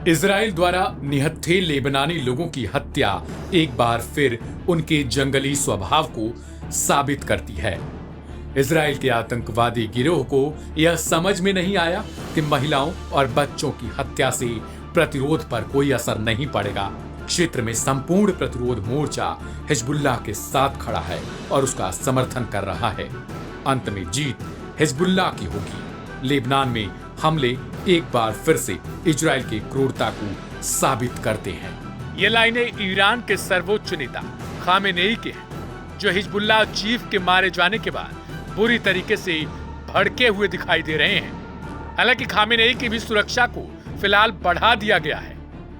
Israel द्वारा निहत्थे लेबनानी लोगों की हत्या एक बार फिर उनके जंगली स्वभाव को साबित करती है। इजराइल के आतंकवादी गिरोह को यह समझ में नहीं आया कि महिलाओं और बच्चों की हत्या से प्रतिरोध पर कोई असर नहीं पड़ेगा। क्षेत्र में संपूर्ण प्रतिरोध मोर्चा हिजबुल्लाह के साथ खड़ा है और उसका समर्थन कर रहा है। अंत में जीत हिजबुल्लाह की होगी। लेबनान में हमले एक बार फिर से इजराइल की क्रूरता को साबित करते हैं। ये लाइनें ईरान के सर्वोच्च नेता खामेनेई के हैं, जो हिजबुल्लाह चीफ के मारे जाने के बाद बुरी तरीके से भड़के हुए दिखाई दे रहे हैं। हालांकि खामेनेई की भी सुरक्षा को फिलहाल बढ़ा दिया गया है।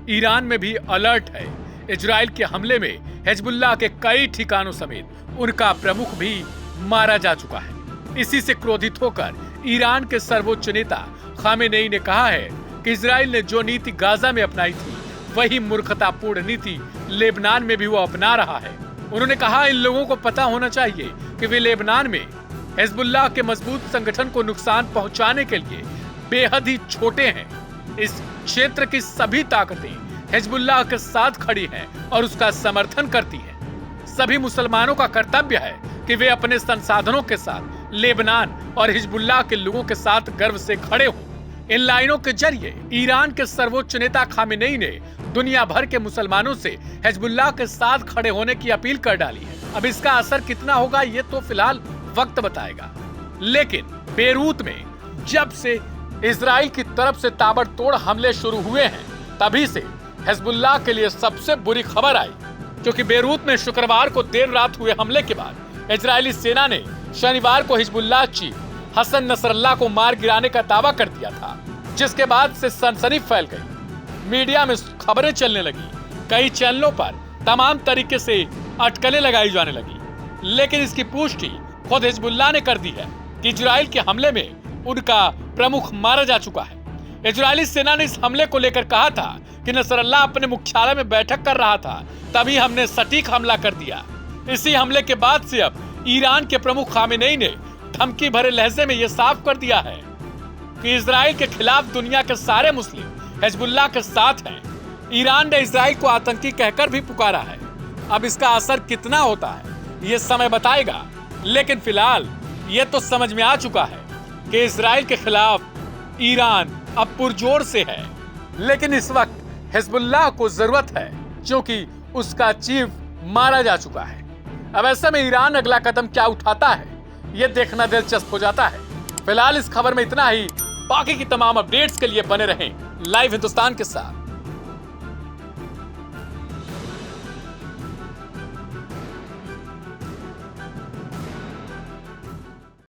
ईरान में भी अलर्ट है। इजराइल के हमले में हिजबुल्लाह के कई ठिकानों समेत उनका प्रमुख भी मारा जा चुका है। इसी से क्रोधित होकर ईरान के सर्वोच्च नेता खामेनेई ने कहा है कि इजराइल ने जो नीति गाजा में अपनाई थी, वही मूर्खतापूर्ण नीति लेबनान में भी वो अपना रहा है। उन्होंने कहा, इन लोगों को पता होना चाहिए कि वे लेबनान में हिजबुल्लाह के मजबूत संगठन को नुकसान पहुंचाने के लिए बेहद ही छोटे हैं। इस क्षेत्र की सभी ताकतें हिजबुल्लाह के साथ खड़ी हैं और उसका समर्थन करती हैं। सभी मुसलमानों का कर्तव्य है कि वे अपने संसाधनों के साथ लेबनान और हिजबुल्लाह के लोगों के साथ गर्व से खड़े हों। इन लाइनों के जरिए ईरान के सर्वोच्च नेता खामेनेई ने दुनिया भर के मुसलमानों से हिजबुल्लाह के साथ खड़े होने की अपील कर डाली है। अब इसका असर कितना होगा, ये तो फिलहाल वक्त बताएगा। लेकिन बेरूत में जब से इजराइल की तरफ से ताबड़तोड़ हमले शुरू हुए हैं, तभी से हिजबुल्लाह के लिए सबसे बुरी खबर आई, क्योंकि बेरूत में शुक्रवार को देर रात हुए हमले के बाद इजरायली सेना ने शनिवार को हिजबुल्लाह चीफ हसन नसरल्लाह को मार गिराने का दावा कर दिया था, जिसके बाद से सनसनी फैल गई। मीडिया में खबरें चलने लगी, कई चैनलों पर तमाम तरीके से अटकलें लगाई जाने लगी। लेकिन इसकी पुष्टि खुद हिजबुल्लाह ने कर दी है कि इजराइल के हमले में उनका प्रमुख मारा जा चुका है। इजरायली सेना ने इस हमले को लेकर कहा था कि नसरल्लाह अपने मुख्यालय में बैठक कर रहा था, तभी हमने सटीक हमला कर दिया। इसी हमले के बाद से अब ईरान के प्रमुख खामेनेई ने धमकी भरे लहजे में यह साफ कर दिया है कि इजराइल के खिलाफ दुनिया के सारे मुस्लिम हिजबुल्लाह के साथ हैं। ईरान ने इजराइल को आतंकी कहकर भी पुकारा है। अब इसका असर कितना होता है, ये समय बताएगा। लेकिन फिलहाल ये तो समझ में आ चुका है कि इजराइल के खिलाफ ईरान अब पुरजोर से है। लेकिन इस वक्त हिजबुल्लाह को जरूरत है, क्योंकि उसका चीफ मारा जा चुका है। अब ऐसे में ईरान अगला कदम क्या उठाता है, ये देखना दिलचस्प हो जाता है। फिलहाल इस खबर में इतना ही। बाकी की तमाम अपडेट्स के लिए बने रहें लाइव हिंदुस्तान के साथ।